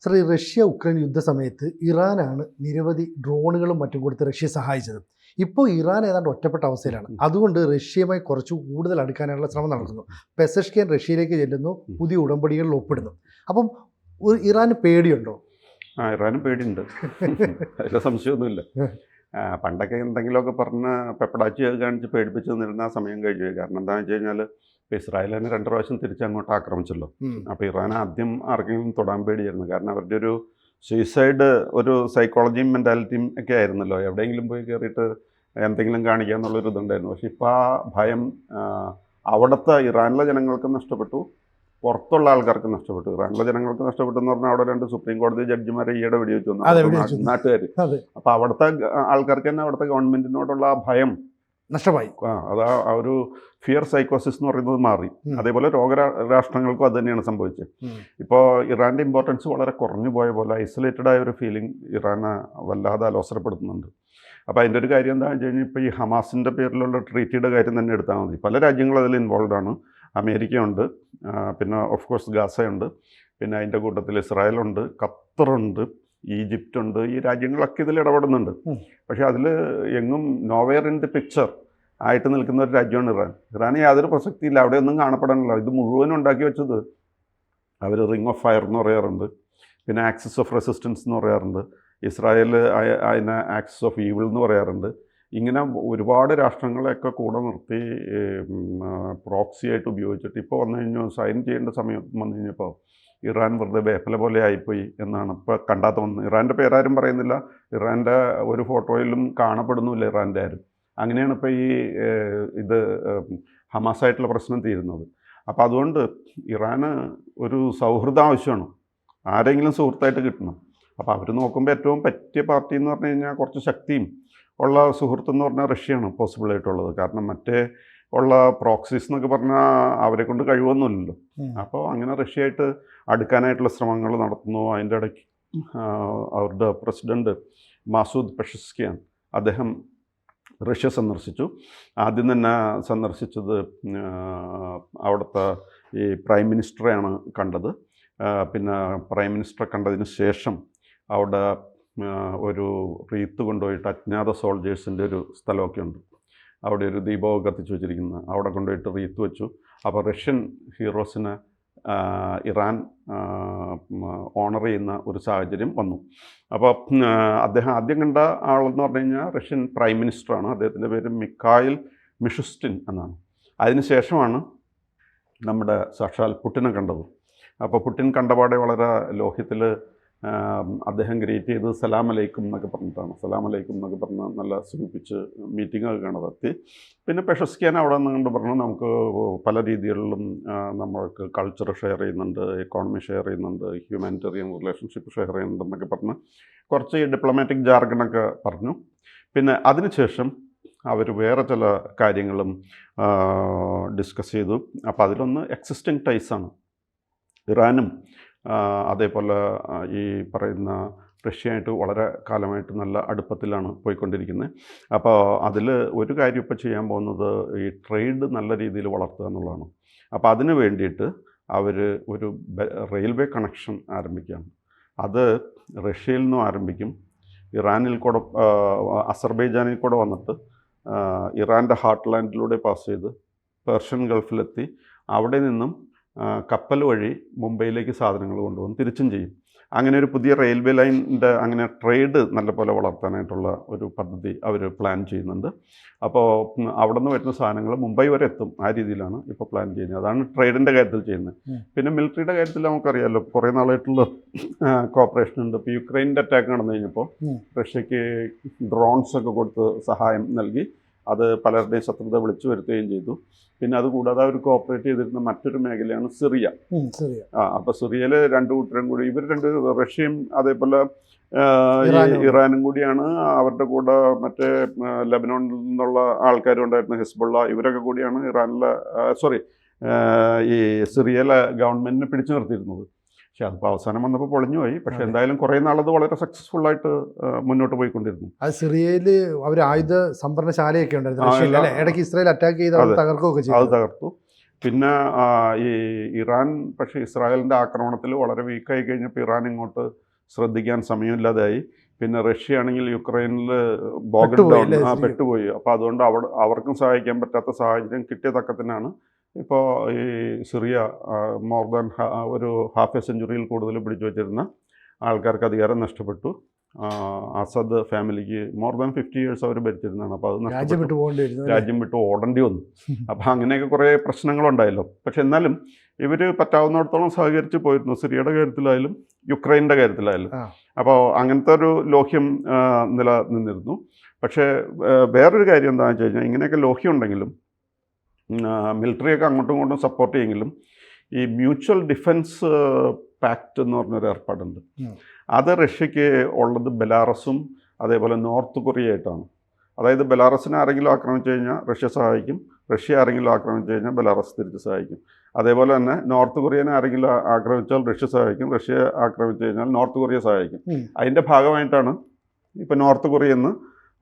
Russia Ukraine യുദ്ധ സമയത്ത് ഇറാനാണ് നിരവധി ഡ്രോണുകളും മറ്റും കൊടുത്ത് റഷ്യയെ സഹായിച്ചത്. ഇപ്പോൾ ഇറാൻ ഏതാണ്ട് ഒറ്റപ്പെട്ട അവസ്ഥയിലാണ്. അതുകൊണ്ട് റഷ്യയുമായി കുറച്ച് കൂടുതൽ അടുക്കാനുള്ള ശ്രമം നടക്കുന്നു. പെസഷ്കിയൻ റഷ്യയിലേക്ക് ചെല്ലുന്നു, പുതിയ ഉടമ്പടികളിൽ ഒപ്പിടുന്നു. അപ്പം ഇറാന് പേടിയുണ്ടോ? ഇറാനും പേടിയുണ്ട്, അതിൽ സംശയമൊന്നുമില്ല. പണ്ടൊക്കെ എന്തെങ്കിലുമൊക്കെ പറഞ്ഞ് പെപ്പടാച്ചി കാണിച്ച് പേടിപ്പിച്ച് നിന്നിരുന്ന ആ സമയം കഴിഞ്ഞു. കാരണം എന്താണെന്ന് വെച്ച് കഴിഞ്ഞാൽ ഇസ്രായേൽ തന്നെ 2 പ്രാവശ്യം തിരിച്ചങ്ങോട്ട് ആക്രമിച്ചല്ലോ. അപ്പോൾ ഇറാൻ ആദ്യം ആർക്കെങ്കിലും തൊടാൻ പേടിയായിരുന്നു. കാരണം അവരുടെ ഒരു സൂയിസൈഡ് ഒരു സൈക്കോളജിയും മെൻറ്റാലിറ്റിയും ഒക്കെ ആയിരുന്നല്ലോ. എവിടെയെങ്കിലും പോയി കയറിയിട്ട് എന്തെങ്കിലും കാണിക്കുക എന്നുള്ളൊരു ഇതുണ്ടായിരുന്നു. പക്ഷെ ഇപ്പോൾ ആ ഭയം അവിടുത്തെ ഇറാനിലെ ജനങ്ങൾക്ക് നഷ്ടപ്പെട്ടു, പുറത്തുള്ള ആൾക്കാർക്ക് നഷ്ടപ്പെട്ടു. ഇറാനിലെ ജനങ്ങൾക്ക് നഷ്ടപ്പെട്ടു എന്ന് പറഞ്ഞാൽ അവിടെ 2 സുപ്രീം കോടതി ജഡ്ജിമാരെ ഈയിടെ വെടിവെച്ചു വന്നു നാട്ടുകാർ. അപ്പോൾ അവിടുത്തെ ആൾക്കാർക്ക് തന്നെ അവിടുത്തെ ഗവൺമെൻറ്റിനോടുള്ള ആ ഭയം നഷ്ടമായി. അത് ആ ഒരു ഫിയർ സൈക്കോസിസ് എന്ന് പറയുന്നത് മാറി. അതേപോലെ രാഷ്ട്രങ്ങൾക്കും അത് തന്നെയാണ് സംഭവിച്ചത്. ഇപ്പോൾ ഇറാൻ്റെ ഇമ്പോർട്ടൻസ് വളരെ കുറഞ്ഞു പോയ പോലെ ഐസൊലേറ്റഡ് ആയ ഒരു ഫീലിംഗ് ഇറാനെ വല്ലാതെ അലോസരപ്പെടുത്തുന്നുണ്ട്. അപ്പോൾ അതിൻ്റെ ഒരു കാര്യം എന്താണെന്ന് വെച്ച് കഴിഞ്ഞാൽ ഇപ്പോൾ ഈ ഹമാസിൻ്റെ പേരിലുള്ള ട്രീറ്റിയുടെ കാര്യം തന്നെ എടുത്താൽ മതി. പല രാജ്യങ്ങളും അതിൽ ഇൻവോൾവ് ആണ്. അമേരിക്കയുണ്ട്, പിന്നെ ഓഫ് കോഴ്സ് ഗാസയുണ്ട്, പിന്നെ അതിൻ്റെ കൂട്ടത്തിൽ ഇസ്രായേലുണ്ട്, ഖത്തറുണ്ട്, ഈജിപ്തുണ്ട്. ഈ രാജ്യങ്ങളൊക്കെ ഇതിൽ ഇടപെടുന്നുണ്ട്. പക്ഷേ അതിൽ എങ്ങും നോവെയർ ഇൻ ദി പിക്ചർ ആയിട്ട് നിൽക്കുന്ന ഒരു രാജ്യമാണ് ഇറാൻ. ഇറാന് യാതൊരു പ്രസക്തിയില്ല, അവിടെയൊന്നും കാണപ്പെടാനില്ല. ഇത് മുഴുവൻ ഉണ്ടാക്കി വെച്ചത് അവർ റിംഗ് ഓഫ് ഫയർ എന്ന് പറയാറുണ്ട്, പിന്നെ ആക്സിസ് ഓഫ് റെസിസ്റ്റൻസ് എന്ന് പറയാറുണ്ട്, ഇസ്രായേൽ അതിനെ ആക്സിസ് ഓഫ് ഈവിൾ എന്ന് പറയാറുണ്ട്. ഇങ്ങനെ ഒരുപാട് രാഷ്ട്രങ്ങളെയൊക്കെ കൂടെ നിർത്തി പ്രോക്സി ആയിട്ട് ഉപയോഗിച്ചിട്ട് ഇപ്പോൾ വന്നു കഴിഞ്ഞു സൈൻ ചെയ്യേണ്ട സമയം വന്നു കഴിഞ്ഞപ്പോൾ ഇറാൻ വെറുതെ വേപ്പല പോലെ ആയിപ്പോയി എന്നാണ് ഇപ്പോൾ കണ്ടാത്ത വന്നത്. ഇറാൻ്റെ പേരാരും പറയുന്നില്ല, ഇറാൻ്റെ ഒരു ഫോട്ടോയിലും കാണപ്പെടുന്നുമില്ല ഇറാൻ്റെ ആരും. അങ്ങനെയാണ് ഇപ്പോൾ ഈ ഇത് ഹമാസായിട്ടുള്ള പ്രശ്നം തീരുന്നത്. അപ്പോൾ അതുകൊണ്ട് ഇറാന് ഒരു സൗഹൃദം ആവശ്യമാണ്, ആരെങ്കിലും സുഹൃത്തായിട്ട് കിട്ടണം. അപ്പോൾ അവർ നോക്കുമ്പോൾ ഏറ്റവും പറ്റിയ പാർട്ടി എന്ന് പറഞ്ഞു കഴിഞ്ഞാൽ കുറച്ച് ശക്തിയും ഉള്ള സുഹൃത്തെന്ന് പറഞ്ഞാൽ റഷ്യയാണ് പോസിബിളായിട്ടുള്ളത്. കാരണം മറ്റേ ഉള്ള പ്രോക്സീസ് എന്നൊക്കെ പറഞ്ഞാൽ അവരെ കൊണ്ട് കഴിവൊന്നുമില്ലല്ലോ. അപ്പോൾ അങ്ങനെ റഷ്യയായിട്ട് അടുക്കാനായിട്ടുള്ള ശ്രമങ്ങൾ നടത്തുന്നു. അതിൻ്റെ ഇടയ്ക്ക് അവരുടെ പ്രസിഡൻറ്റ് മാസൂദ് പെഷസ്കിയാൻ അദ്ദേഹം റഷ്യ സന്ദർശിച്ചു. ആദ്യം തന്നെ സന്ദർശിച്ചത് അവിടുത്തെ ഈ പ്രൈം മിനിസ്റ്ററെയാണ് കണ്ടത്. പിന്നെ പ്രൈം മിനിസ്റ്ററെ കണ്ടതിന് ശേഷം അവിടെ ഒരു റീത്ത് കൊണ്ടുപോയിട്ട് അജ്ഞാത സോൾജേഴ്സിൻ്റെ ഒരു സ്ഥലമൊക്കെ ഉണ്ട്, അവിടെ ഒരു ദീപമൊക്കെ കത്തിച്ച് വെച്ചിരിക്കുന്നത്, അവിടെ കൊണ്ടുപോയിട്ട് റീത്ത് വെച്ചു. അപ്പോൾ റഷ്യൻ ഹീറോസിനെ ഇറാൻ ഓണർ ചെയ്യുന്ന ഒരു സാഹചര്യം വന്നു. അപ്പോൾ അദ്ദേഹം ആദ്യം കണ്ട ആളെന്ന് പറഞ്ഞു കഴിഞ്ഞാൽ റഷ്യൻ പ്രൈം മിനിസ്റ്ററാണ്. അദ്ദേഹത്തിൻ്റെ പേര് മിഖായിൽ മിഷുസ്റ്റിൻ എന്നാണ്. അതിനുശേഷമാണ് നമ്മുടെ സാക്ഷാൽ പുടിനെ കണ്ടത്. അപ്പോൾ പുടിൻ കണ്ടപാടെ വളരെ ലോഹ്യത്തിൽ അദ്ദേഹം ഗ്രേറ്റ് ചെയ്ത് സലാം അലൈക്കും എന്നൊക്കെ പറഞ്ഞിട്ടാണ്. സലാം അലൈക്കും എന്നൊക്കെ പറഞ്ഞ് നല്ല സൂചിപ്പിച്ച് മീറ്റിങ്ങൊക്കെ നടത്തി. പിന്നെ പെഷസ്കിയാൻ അവിടെ നിന്ന് കണ്ട് പറഞ്ഞു നമുക്ക് പല രീതികളിലും നമ്മൾക്ക് കൾച്ചർ ഷെയർ ചെയ്യുന്നുണ്ട്, എക്കോണമി ഷെയർ ചെയ്യുന്നുണ്ട്, ഹ്യൂമാനിറ്റേറിയൻ റിലേഷൻഷിപ്പ് ഷെയർ ചെയ്യുന്നുണ്ടെന്നൊക്കെ പറഞ്ഞ് കുറച്ച് ഡിപ്ലോമാറ്റിക് ജാർഗണൊക്കെ പറഞ്ഞു. പിന്നെ അതിനുശേഷം അവർ വേറെ ചില കാര്യങ്ങളും ഡിസ്കസ് ചെയ്തു. അപ്പോൾ അതിലൊന്ന് എക്സിസ്റ്റിംഗ് ടൈസാണ്. ഇറാനും അതേപോലെ ഈ പറയുന്ന റഷ്യയായിട്ട് വളരെ കാലമായിട്ട് നല്ല അടുപ്പത്തിലാണ് പോയിക്കൊണ്ടിരിക്കുന്നത്. അപ്പോൾ അതിൽ ഒരു കാര്യം ഇപ്പോൾ ചെയ്യാൻ പോകുന്നത് ഈ ട്രേഡ് നല്ല രീതിയിൽ വളർത്തുക എന്നുള്ളതാണ്. അപ്പോൾ അതിന് വേണ്ടിയിട്ട് അവർ ഒരു റെയിൽവേ കണക്ഷൻ ആരംഭിക്കുകയാണ്. അത് റഷ്യയിൽ നിന്നും ആരംഭിക്കും, ഇറാനിൽ കൂടെ അസർബൈജാനിൽ കൂടെ വന്നിട്ട് ഇറാൻ്റെ ഹാർട്ട് ലാൻഡിലൂടെ പാസ് ചെയ്ത് പേർഷ്യൻ ഗൾഫിലെത്തി അവിടെ നിന്നും കപ്പൽ വഴി മുംബൈയിലേക്ക് സാധനങ്ങൾ കൊണ്ടുവന്ന് തിരിച്ചും ചെയ്യും. അങ്ങനെ ഒരു പുതിയ റെയിൽവേ ലൈനിൻ്റെ അങ്ങനെ ട്രേഡ് നല്ലപോലെ വളർത്താനായിട്ടുള്ള ഒരു പദ്ധതി അവർ പ്ലാൻ ചെയ്യുന്നുണ്ട്. അപ്പോൾ അവിടെ നിന്ന് വരുന്ന സാധനങ്ങൾ മുംബൈ വരെ എത്തും. ആ രീതിയിലാണ് ഇപ്പോൾ പ്ലാൻ ചെയ്യുന്നത്. അതാണ് ട്രേഡിൻ്റെ കാര്യത്തിൽ ചെയ്യുന്നത്. പിന്നെ മിലിറ്ററിയുടെ കാര്യത്തിൽ നമുക്കറിയാമല്ലോ, കുറേ നാളായിട്ടുള്ള കോപ്പറേഷൻ ഉണ്ട്. ഇപ്പോൾ യുക്രൈൻ്റെ അറ്റാക്ക് നടന്നു കഴിഞ്ഞപ്പോൾ റഷ്യക്ക് ഡ്രോൺസൊക്കെ കൊടുത്ത് സഹായം നൽകി. അത് പലരുടെയും ശത്രുത വിളിച്ചു വരുത്തുകയും ചെയ്തു. പിന്നെ അതുകൂടാതെ അവർ കോപ്പറേറ്റ് ചെയ്തിരുന്ന മറ്റൊരു മേഖലയാണ് സിറിയ. അപ്പോൾ സിറിയയിൽ 2 കൂട്ടരും കൂടി, ഇവർ 2 റഷ്യയും അതേപോലെ ഇറാനും കൂടിയാണ്. അവരുടെ കൂടെ മറ്റേ ലെബനോണിൽ നിന്നുള്ള ആൾക്കാരും ഉണ്ടായിരുന്ന ഹിസ്ബുള്ള, ഇവരൊക്കെ കൂടിയാണ് ഇറാനിലെ ഈ സിറിയയിലെ ഗവൺമെൻറ്റിനെ പിടിച്ചു നിർത്തിയിരുന്നത്. പക്ഷെ അതിപ്പോൾ അവസാനം വന്നപ്പോൾ പൊളിഞ്ഞു പോയി. പക്ഷെ എന്തായാലും കുറേ നാളത് വളരെ സക്സസ്ഫുള്ളായിട്ട് മുന്നോട്ട് പോയിക്കൊണ്ടിരുന്നു. അത് സിറിയയിൽ അവർ ആയുധ സംഭരണശാലയൊക്കെ ഉണ്ടായിരുന്നു. ഇടയ്ക്ക് ഇസ്രായേൽ അറ്റാക്ക് ചെയ്ത് തകർക്കുകയൊക്കെ ചെയ്തു. അത് തകർത്തു. പിന്നെ ഈ ഇറാൻ പക്ഷേ ഇസ്രായേലിൻ്റെ ആക്രമണത്തിൽ വളരെ വീക്കായി കഴിഞ്ഞപ്പോൾ ഇറാൻ ഇങ്ങോട്ട് ശ്രദ്ധിക്കാൻ സമയമില്ലാതായി. പിന്നെ റഷ്യ ആണെങ്കിൽ യുക്രൈനിൽ പെട്ടുപോയി. അപ്പോൾ അതുകൊണ്ട് അവർക്കും സഹായിക്കാൻ പറ്റാത്ത സാഹചര്യം കിട്ടിയ തക്കത്തിനാണ് ഇപ്പോൾ ഈ സിറിയ മോർ ദാൻ ഒരു ഹാഫ് എ സെഞ്ചുറിയിൽ കൂടുതൽ പിടിച്ചു വച്ചിരുന്ന ആൾക്കാർക്ക് അധികാരം നഷ്ടപ്പെട്ടു. അസദ് ഫാമിലിക്ക് മോർ ദാൻ 50 years അവർ ഭരിച്ചിരുന്നതാണ്. അപ്പോൾ അത് രാജ്യം വിട്ട് ഓടേണ്ടി വന്നു. അപ്പോൾ അങ്ങനെയൊക്കെ കുറേ പ്രശ്നങ്ങളുണ്ടായല്ലോ. പക്ഷെ എന്നാലും ഇവർ പറ്റാവുന്നിടത്തോളം സഹകരിച്ച് പോയിരുന്നു, സിറിയയുടെ കാര്യത്തിലായാലും യുക്രൈൻ്റെ കാര്യത്തിലായാലും. അപ്പോൾ അങ്ങനത്തെ ഒരു ലോഹ്യം നിലനിന്നിരുന്നു. പക്ഷേ വേറൊരു കാര്യം എന്താണെന്ന് വെച്ച് കഴിഞ്ഞാൽ, ഇങ്ങനെയൊക്കെ ലോഹ്യം ഉണ്ടെങ്കിലും മിലിറ്ററിയൊക്കെ അങ്ങോട്ടും ഇങ്ങോട്ടും സപ്പോർട്ട് ചെയ്യെങ്കിലും ഈ മ്യൂച്വൽ ഡിഫൻസ് പാക്റ്റ് എന്ന് പറഞ്ഞൊരു ഏർപ്പാടുണ്ട്. അത് റഷ്യക്ക് ഉള്ളത് ബെലാറസും അതേപോലെ നോർത്ത് കൊറിയയായിട്ടാണ്. അതായത് ബെലാറസിനെ ആരെങ്കിലും ആക്രമിച്ചു കഴിഞ്ഞാൽ റഷ്യ സഹായിക്കും, റഷ്യ ആരെങ്കിലും ആക്രമിച്ചു കഴിഞ്ഞാൽ ബെലാറസ് തിരിച്ച് സഹായിക്കും. അതേപോലെ തന്നെ നോർത്ത് കൊറിയനെ ആരെങ്കിലും ആക്രമിച്ചാൽ റഷ്യ സഹായിക്കും, റഷ്യ ആക്രമിച്ചു കഴിഞ്ഞാൽ നോർത്ത് കൊറിയ സഹായിക്കും. അതിൻ്റെ ഭാഗമായിട്ടാണ് ഇപ്പോൾ നോർത്ത് കൊറിയന്ന്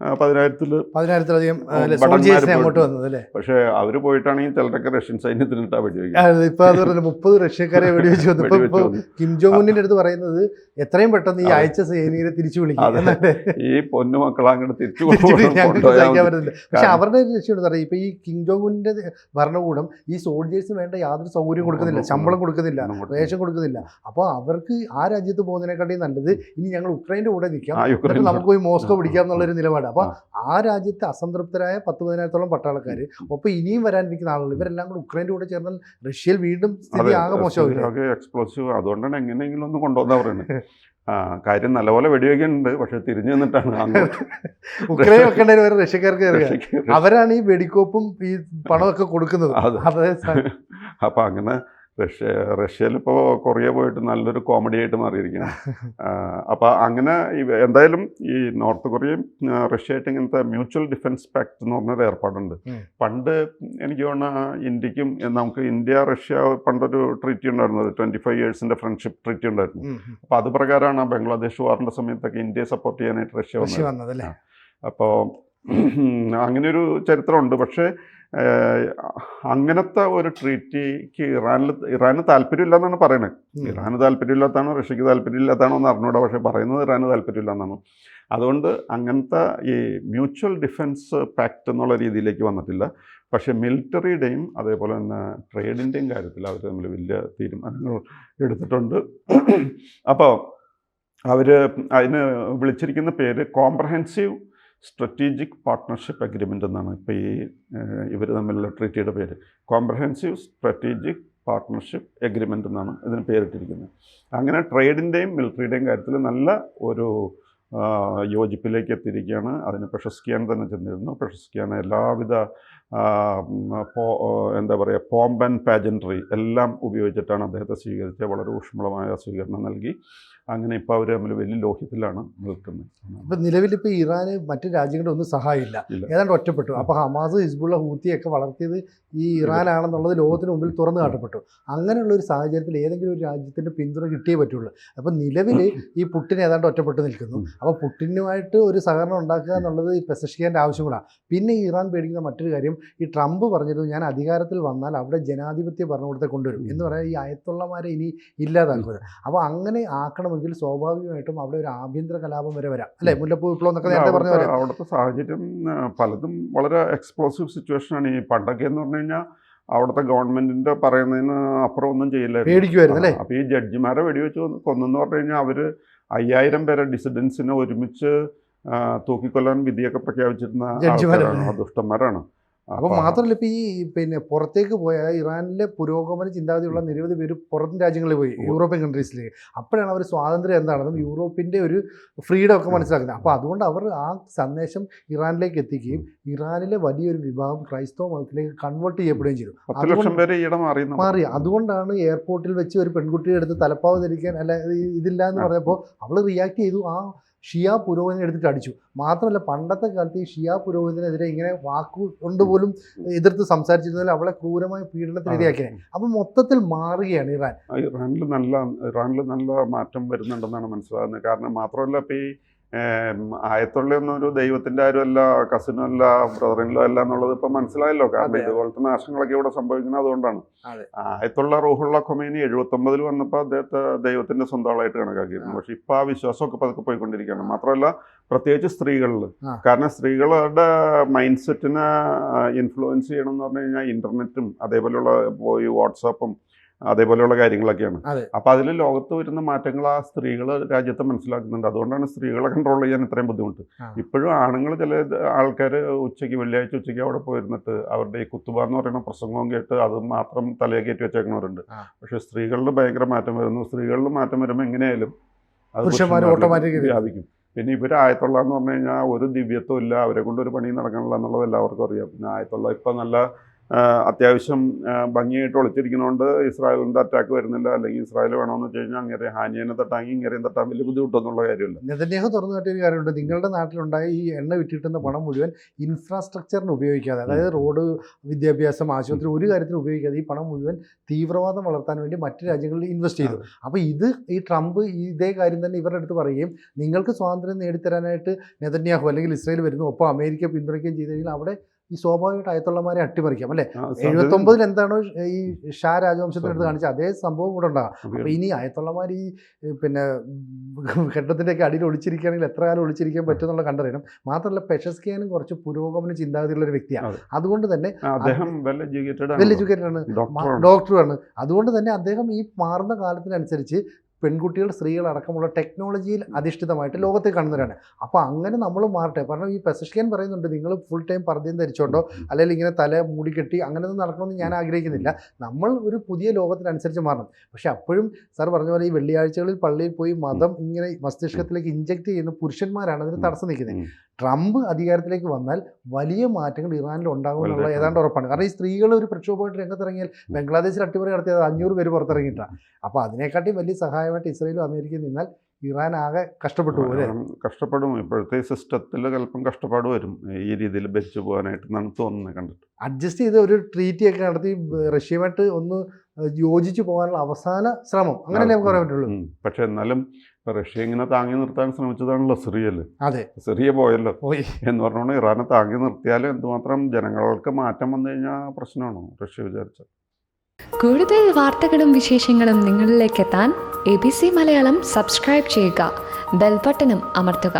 10,000-ലധികം അങ്ങോട്ട് വന്നത് അല്ലേ. പക്ഷേ അവർ പോയിട്ടാണെങ്കിൽ ചിലരൊക്കെ റഷ്യൻ സൈന്യത്തിനിട്ടാ വെടിവെക്കും. ഇപ്പൊ അത് 30 റഷ്യക്കാരെ വെടിവെച്ച് വന്നപ്പോൾ കിം ജോങ് ഉന്നിന്റെ അടുത്ത് പറയുന്നത് എത്രയും പെട്ടെന്ന് ഈ അയച്ച സൈനികരെ തിരിച്ചു വിളിക്കും, ഈ പൊന്നുമക്കളെ അങ്ങോട്ട് തിരിച്ചു പറ്റില്ല. പക്ഷെ അവരുടെ ലക്ഷ്യം എന്താ പറയുക, ഇപ്പൊ ഈ കിം ജോങ് ഉന്നിന്റെ ഭരണകൂടം ഈ സോൾജേഴ്സിന് വേണ്ട യാതൊരു സൗകര്യം കൊടുക്കുന്നില്ല, ശമ്പളം കൊടുക്കുന്നില്ല, റേഷൻ കൊടുക്കുന്നില്ല. അപ്പോൾ അവർക്ക് ആ രാജ്യത്ത് പോകുന്നതിനെക്കാട്ടി നല്ലത് ഇനി ഞങ്ങൾ ഉക്രൈൻ്റെ കൂടെ നിൽക്കാം, നമുക്ക് പോയി മോസ്കോ പിടിക്കാം എന്നുള്ളൊരു നിലപാട്. അപ്പൊ ആ രാജ്യത്ത് അസംതൃപ്തരായ 10,000-ഓളം പട്ടാളക്കാർ, ഒപ്പം ഇനിയും വരാനിരിക്കുന്ന ആളുകൾ, ഇവരെല്ലാം കൂടെ ഉക്രൈൻ്റെ കൂടെ ചേർന്നാൽ റഷ്യയിൽ വീണ്ടും സ്ഥിതി ആകെ മോശമാകും. എക്സ്പ്ലോസീവ് അതുകൊണ്ടാണ് എങ്ങനെയെങ്കിലും ഒന്ന് കൊണ്ടുവന്നാ പറയുന്നത്. കാര്യം നല്ലപോലെ വെടിവെക്കുന്നുണ്ട്, പക്ഷെ തിരിഞ്ഞു നിന്നിട്ടാണ് ഉക്രൈൻ വെക്കേണ്ടത് വരെ റഷ്യക്കാർക്ക്. അവരാണ് ഈ വെടിക്കോപ്പും ഈ പണമൊക്കെ കൊടുക്കുന്നത്. അപ്പൊ അങ്ങനെ റഷ്യയിലിപ്പോൾ കൊറിയ പോയിട്ട് നല്ലൊരു കോമഡി ആയിട്ട് മാറിയിരിക്കണം. അപ്പോൾ അങ്ങനെ എന്തായാലും ഈ നോർത്ത് കൊറിയയും റഷ്യയായിട്ട് ഇങ്ങനത്തെ മ്യൂച്വൽ ഡിഫൻസ് പാക്ട് എന്ന് പറഞ്ഞൊരു ഏർപ്പാടുണ്ട്. പണ്ട് എനിക്ക് തോന്നുന്ന ഇന്ത്യക്കും നമുക്ക് ഇന്ത്യ റഷ്യ പണ്ടൊരു ട്രീറ്റി ഉണ്ടായിരുന്നത്, 25 years ഫ്രണ്ട്ഷിപ്പ് ട്രീറ്റി ഉണ്ടായിരുന്നു. അപ്പോൾ അത് പ്രകാരമാണ് ബംഗ്ലാദേശ് വാറിൻ്റെ സമയത്തൊക്കെ ഇന്ത്യയെ സപ്പോർട്ട് ചെയ്യാനായിട്ട് റഷ്യ വന്നത്. അപ്പോൾ അങ്ങനെയൊരു ചരിത്രമുണ്ട്. പക്ഷേ അങ്ങനത്തെ ഒരു ട്രീറ്റിക്ക് ഇറാന് താല്പര്യമില്ല എന്നാണ് പറയുന്നത്. ഇറാന് താല്പര്യമില്ലാത്താണോ റഷ്യക്ക് താല്പര്യമില്ലാത്താണോ എന്ന് അറിഞ്ഞൂടാ, പക്ഷേ പറയുന്നത് ഇറാന് താല്പര്യമില്ല എന്നാണ്. അതുകൊണ്ട് അങ്ങനത്തെ ഈ മ്യൂച്വൽ ഡിഫൻസ് പാക്റ്റ് എന്നുള്ള രീതിയിലേക്ക് വന്നിട്ടില്ല. പക്ഷേ മിലിറ്ററിയുടെയും അതേപോലെ തന്നെ ട്രേഡിൻ്റെയും കാര്യത്തിൽ അവർ തമ്മിൽ വലിയ തീരുമാനങ്ങൾ എടുത്തിട്ടുണ്ട്. അപ്പോൾ അവർ അതിന് വിളിച്ചിരിക്കുന്ന പേര് കോംപ്രഹെൻസീവ് സ്ട്രാറ്റജിക് പാർട്ട്ണർഷിപ്പ് അഗ്രിമെൻ്റ് എന്നാണ് ഇപ്പോൾ ഇവർ തമ്മിലുള്ള ട്രീറ്റിയുടെ പേര്. കോംപ്രഹെൻസീവ് സ്ട്രാറ്റജിക് പാർട്ട്ണർഷിപ്പ് എഗ്രിമെൻ്റ് എന്നാണ് ഇതിന് പേരിട്ടിരിക്കുന്നത്. അങ്ങനെ ട്രേഡിൻ്റെയും മിലിറ്ററിയുടെയും കാര്യത്തിൽ നല്ല ഒരു യോജിപ്പിലേക്ക് എത്തിയിരിക്കുകയാണ്. അതിന് പെഷസ്കിയാൻ തന്നെ ചെന്നിരുന്നു. പെഷസ്കിയാൻ എല്ലാവിധ എന്താ പറയുക പോംപ് ആൻഡ് പാജൻട്രി എല്ലാം ഉപയോഗിച്ചിട്ടാണ് അദ്ദേഹത്തെ സ്വീകരിച്ചത്. വളരെ ഊഷ്മളമായ സ്വീകരണം നൽകി. അങ്ങനെ ഇപ്പോൾ അവർ തമ്മിൽ വലിയ ലോഹ്യത്തിലാണ് നിൽക്കുന്നത്. ഇപ്പം നിലവിലിപ്പോൾ ഇറാന് മറ്റു രാജ്യങ്ങളുടെ ഒന്നും സഹായമില്ല, ഏതാണ്ട് ഒറ്റപ്പെട്ടു. അപ്പോൾ ഹമാസ്, ഹിസ്ബുള്ള, ഹൂത്തിയൊക്കെ വളർത്തിയത് ഈ ഇറാനാണെന്നുള്ളത് ലോകത്തിന് മുമ്പിൽ തുറന്നു കാട്ടപ്പെട്ടു. അങ്ങനെയുള്ള ഒരു സാഹചര്യത്തിൽ ഏതെങ്കിലും ഒരു രാജ്യത്തിൻ്റെ പിന്തുണ കിട്ടിയേ പറ്റുള്ളൂ. അപ്പോൾ നിലവിൽ ഈ പുട്ടിൻ ഏതാണ്ട് ഒറ്റപ്പെട്ട് നിൽക്കുന്നു. അപ്പോൾ പുട്ടിനുമായിട്ട് ഒരു സഹകരണം ഉണ്ടാക്കുക എന്നുള്ളത് ഈ പെസഷ്കിയാൻ്റെ ആവശ്യം കൂടാണ്. പിന്നെ ഇറാൻ പേടിക്കുന്ന മറ്റൊരു കാര്യം, ഈ ട്രംപ് പറഞ്ഞത് ഞാൻ അധികാരത്തിൽ വന്നാൽ അവിടെ ജനാധിപത്യ ഭരണകൂടത്തെ കൊണ്ടുവരും എന്ന് പറയാൻ, ഈ അയത്തുള്ളമാരെ ഇനി ഇല്ലാതാക്കുന്നത്. അപ്പോൾ അങ്ങനെ ആക്കണമെങ്കിൽ സ്വാഭാവികമായിട്ടും അവിടെ ഒരു ആഭ്യന്തര കലാപം വരെ വരാം അല്ലേ. മുല്ലപ്പൂ വിപ്ലവം എന്നൊക്കെ നേരത്തെ പറഞ്ഞ പോലെ അവിടുത്തെ സാഹചര്യം പലതും വളരെ എക്സ്പ്ലോസീവ് സിറ്റുവേഷനാണ്. ഈ പണ്ടൊക്കെ എന്ന് പറഞ്ഞു കഴിഞ്ഞാൽ അവിടുത്തെ ഗവൺമെന്റിന്റെ പറയുന്നതിന് അപ്പുറം ഒന്നും ചെയ്യില്ലായിരുന്നു അല്ലേ. അപ്പോൾ ഈ ജഡ്ജിമാരെ വെടിവെച്ച് കൊന്നെന്ന് പറഞ്ഞു കഴിഞ്ഞാൽ അവർ 5,000 പേരെ ഡിസിഡൻസിനെ ഒരുമിച്ച് തൂക്കിക്കൊല്ലാൻ വിധിയൊക്കെ പ്രഖ്യാപിച്ചിരുന്ന ദുഷ്ടന്മാരാണ്. അപ്പോൾ മാത്രമല്ല, ഇപ്പോൾ ഈ പുറത്തേക്ക് പോയ ഇറാനിലെ പുരോഗമന ചിന്താഗതിയുള്ള നിരവധി പേര് പുറം രാജ്യങ്ങളിൽ പോയി, യൂറോപ്യൻ കൺട്രീസിലേക്ക്. അപ്പോഴാണ് അവർ സ്വാതന്ത്ര്യം എന്താണെന്നും യൂറോപ്പിൻ്റെ ഒരു ഫ്രീഡം ഒക്കെ മനസ്സിലാക്കുന്നത്. അപ്പോൾ അതുകൊണ്ട് അവർ ആ സന്ദേശം ഇറാനിലേക്ക് എത്തിക്കുകയും ഇറാനിലെ വലിയൊരു വിഭാഗം ക്രൈസ്തവ മതത്തിലേക്ക് കൺവേർട്ട് ചെയ്യപ്പെടുകയും ചെയ്തു. 10 ലക്ഷം പേര് മാറി. അതുകൊണ്ടാണ് എയർപോർട്ടിൽ വെച്ച് ഒരു പെൺകുട്ടിയെ എടുത്ത് തലപ്പാവ് ധരിക്കാൻ അല്ല ഇതില്ല എന്ന് പറഞ്ഞപ്പോൾ അവൾ റിയാക്ട് ചെയ്തു. ആ ഷിയ പുരോഹിതനെ എടുത്തിട്ട് അടിച്ചു. മാത്രമല്ല, പണ്ടത്തെ കാലത്ത് ഈ ഷിയ പുരോഹിതനെതിരെ ഇങ്ങനെ വാക്കുകൊണ്ട് പോലും എതിർത്ത് സംസാരിച്ചിരുന്നതിൽ അവളെ ക്രൂരമായ പീഡനത്തിന് ഇരയാക്കിയത്. അപ്പം മൊത്തത്തിൽ മാറുകയാണ് ഇറാനിൽ നല്ല മാറ്റം വരുന്നുണ്ടെന്നാണ് മനസ്സിലാകുന്നത്. കാരണം മാത്രമല്ല, ഇപ്പോൾ ഈ ആയത്തുള്ളൊന്നും ഒരു ദൈവത്തിന്റെ ആരും അല്ല, കസിനും അല്ല, ബ്രദറിനിലോ അല്ല എന്നുള്ളത് ഇപ്പൊ മനസ്സിലായല്ലോ. കാരണം ഇതുപോലത്തെ നാശങ്ങളൊക്കെ ഇവിടെ സംഭവിക്കുന്നത് അതുകൊണ്ടാണ്. ആയത്തുള്ള റൂഹുള്ള ഖൊമൈനി 79 വന്നപ്പോൾ അദ്ദേഹത്തെ ദൈവത്തിന്റെ സ്വന്തം ആളായിട്ട് കണക്കാക്കിയിരുന്നു. പക്ഷെ ഇപ്പൊ ആ വിശ്വാസമൊക്കെ പതുക്കെ പോയിക്കൊണ്ടിരിക്കുകയാണ്. മാത്രമല്ല പ്രത്യേകിച്ച് സ്ത്രീകളിൽ. കാരണം സ്ത്രീകളുടെ മൈൻഡ് സെറ്റിനെ ഇൻഫ്ലുവൻസ് ചെയ്യണം എന്ന് പറഞ്ഞു കഴിഞ്ഞാൽ ഇന്റർനെറ്റും അതേപോലെയുള്ള ഈ വാട്സാപ്പും അതേപോലെയുള്ള കാര്യങ്ങളൊക്കെയാണ്. അപ്പൊ അതിൽ ലോകത്ത് വരുന്ന മാറ്റങ്ങൾ ആ സ്ത്രീകൾ രാജ്യത്തെ മനസ്സിലാക്കുന്നുണ്ട്. അതുകൊണ്ടാണ് സ്ത്രീകളെ കൺട്രോൾ ചെയ്യാൻ ഇത്രയും ബുദ്ധിമുട്ട്. ഇപ്പോഴും ആണുങ്ങൾ ചില ആൾക്കാർ വെള്ളിയാഴ്ച ഉച്ചയ്ക്ക് അവിടെ പോയിരുന്നിട്ട് അവരുടെ ഈ കുത്തുബ എന്ന് പറയുന്ന പ്രസംഗവും കേട്ട് അത് മാത്രം തലയെ കയറ്റി വെച്ചേക്കുന്നവരുണ്ട്. പക്ഷെ സ്ത്രീകളിൽ ഭയങ്കര മാറ്റം വരുന്നു. സ്ത്രീകളിൽ മാറ്റം വരുമ്പോൾ എങ്ങനെയായാലും അത് വ്യാപിക്കും. പിന്നെ ഇവർ ആയത്തുള്ള എന്ന് പറഞ്ഞു കഴിഞ്ഞാൽ ഒരു ദിവ്യത്വം ഇല്ല, അവരെ കൊണ്ട് ഒരു പണി നടക്കണില്ല എന്നുള്ളത് എല്ലാവർക്കും അറിയാം. പിന്നെ ആയത്തുള്ള ഇപ്പം നല്ല അത്യാവശ്യം ഭംഗിയായിട്ട് ഒളിച്ചിരിക്കുന്നതുകൊണ്ട് ഇസ്രായേലിൻ്റെ അറ്റാക്ക് വരുന്നില്ല. അല്ലെങ്കിൽ ഇസ്രായേൽ വേണമെന്ന് വെച്ച് കഴിഞ്ഞാൽ അങ്ങനെ ഹാനിയനെ തട്ടാങ്കി ഇങ്ങനെയും തട്ടാൻ വലിയ ബുദ്ധിമുട്ടൊന്നുള്ള കാര്യമില്ല. നെതന്യാഹു തുറന്നു കാട്ടിയൊരു കാര്യമുണ്ട്. നിങ്ങളുടെ നാട്ടിലുണ്ടായ ഈ എണ്ണ വിറ്റിട്ടുന്ന പണം മുഴുവൻ ഇൻഫ്രാസ്ട്രക്ചറിന് ഉപയോഗിക്കാതെ, അതായത് റോഡ്, വിദ്യാഭ്യാസം, ആശുപത്രി, ഒരു കാര്യത്തിന് ഉപയോഗിക്കാതെ ഈ പണം മുഴുവൻ തീവ്രവാദം വളർത്താൻ വേണ്ടി മറ്റു രാജ്യങ്ങളിൽ ഇൻവെസ്റ്റ് ചെയ്തു. അപ്പോൾ ഈ ട്രംപ് ഇതേ കാര്യം തന്നെ ഇവരുടെ അടുത്ത് പറയുകയും നിങ്ങൾക്ക് സ്വാതന്ത്ര്യം നേടിത്തരാനായിട്ട് നെതന്യാഹു അല്ലെങ്കിൽ ഇസ്രായേൽ വരുന്നു, ഒപ്പം അമേരിക്ക പിന്തുണയ്ക്കുകയും ചെയ്ത് കഴിഞ്ഞാൽ അവിടെ ഈ സ്വാഭാവികമായിട്ട് ആയത്തുള്ളമാരെ അട്ടിമറിക്കാം അല്ലേ? 79 എന്താണോ ഈ ഷാ രാജവംശത്തിനടുത്ത് കാണിച്ച അതേ സംഭവം കൂടെ ഉണ്ടാകാം. അപ്പോൾ ഇനി ആയത്തുള്ളമാർ ഈ പിന്നെ ഘട്ടത്തിൻ്റെയൊക്കെ അടിയിൽ ഒളിച്ചിരിക്കുകയാണെങ്കിൽ എത്ര കാലം ഒളിച്ചിരിക്കാൻ പറ്റുമെന്നുള്ള കണ്ടറിയണം. മാത്രമല്ല പെഷസ്കിയാനും കുറച്ച് പുരോഗമന ചിന്താഗതിയുള്ള ഒരു വ്യക്തിയാണ്. അതുകൊണ്ട് തന്നെ അദ്ദേഹം വെൽ എഡ്യൂക്കേറ്റഡ് ആണ്, ഡോക്ടറുമാണ്. അതുകൊണ്ട് തന്നെ അദ്ദേഹം ഈ മാറുന്ന കാലത്തിനനുസരിച്ച് പെൺകുട്ടികൾ, സ്ത്രീകളടക്കമുള്ള ടെക്നോളജിയിൽ അധിഷ്ഠിതമായിട്ട് ലോകത്തെ കാണുന്നവരാണ്. അപ്പോൾ അങ്ങനെ നമ്മൾ മാറട്ടെ. കാരണം ഈ പെസഷ്കിയൻ പറയുന്നുണ്ട് നിങ്ങൾ ഫുൾ ടൈം പർദ്ദയും ധരിച്ചോണ്ടോ അല്ലെങ്കിൽ ഇങ്ങനെ തല മൂടിക്കെട്ടി അങ്ങനെയൊന്നും നടക്കണമെന്ന് ഞാൻ ആഗ്രഹിക്കുന്നില്ല. നമ്മൾ ഒരു പുതിയ ലോകത്തിനനുസരിച്ച് മാറണം. പക്ഷെ അപ്പോഴും സാർ പറഞ്ഞ പോലെ ഈ വെള്ളിയാഴ്ചകളിൽ പള്ളിയിൽ പോയി മതം ഇങ്ങനെ മസ്തിഷ്കത്തിലേക്ക് ഇഞ്ചക്ട് ചെയ്യുന്ന പുരുഷന്മാരാണ് അതിന് തടസ്സം നിൽക്കുന്നത്. ട്രംപ് അധികാരത്തിലേക്ക് വന്നാൽ വലിയ മാറ്റങ്ങൾ ഇറാനിൽ ഉണ്ടാകുമെന്നുള്ള ഏതാണ്ട് ഉറപ്പാണ്. കാരണം ഈ സ്ത്രീകൾ ഒരു പ്രക്ഷോഭമായിട്ട് രംഗത്തിറങ്ങിയാൽ ബംഗ്ലാദേശിൽ അട്ടിമറി നടത്തിയത് 500 പേര് പുറത്തിറങ്ങിയിട്ടാണ്. അപ്പോൾ അതിനെക്കാട്ടി വലിയ സഹായമായിട്ട് ഇസ്രായേലും അമേരിക്കയും നിന്നാൽ ഇറാൻ ആകെ കഷ്ടപ്പെട്ടു പോകും. കഷ്ടപ്പെടും. ഇപ്പോഴത്തെ സിസ്റ്റത്തിൽ ചിലപ്പം കഷ്ടപ്പാട് വരും ഈ രീതിയിൽ ഭരിച്ചു പോകാനായിട്ട് എന്നാണ് തോന്നുന്നത്. കണ്ടിട്ട് അഡ്ജസ്റ്റ് ചെയ്ത് ഒരു ട്രീറ്റിയൊക്കെ നടത്തി റഷ്യയുമായിട്ട് ഒന്ന് യോജിച്ചു പോകാനുള്ള അവസാന ശ്രമം അങ്ങനെയല്ലേ നമുക്ക് പറയാൻ പറ്റുള്ളൂ. പക്ഷെ എന്നാലും റഷ്യ ഇങ്ങനെ താങ്ങി നിർത്താൻ ശ്രമിച്ചതാണല്ലോ സിറിയയിൽ. അതെ, സിറിയ പോയല്ലോ എന്ന് പറഞ്ഞുകൊണ്ട് ഇറാനെ താങ്ങി നിർത്തിയാലും എന്തുമാത്രം ജനങ്ങൾക്ക് മാറ്റം വന്നു കഴിഞ്ഞാൽ പ്രശ്നമാണോ റഷ്യ വിചാരിച്ചത്. കൂടുതൽ വാർത്തകളും വിശേഷങ്ങളും നിങ്ങളിലേക്ക് എത്താൻ ABC മലയാളം സബ്സ്ക്രൈബ് ചെയ്യുക, ബെൽ ബട്ടണും അമർത്തുക.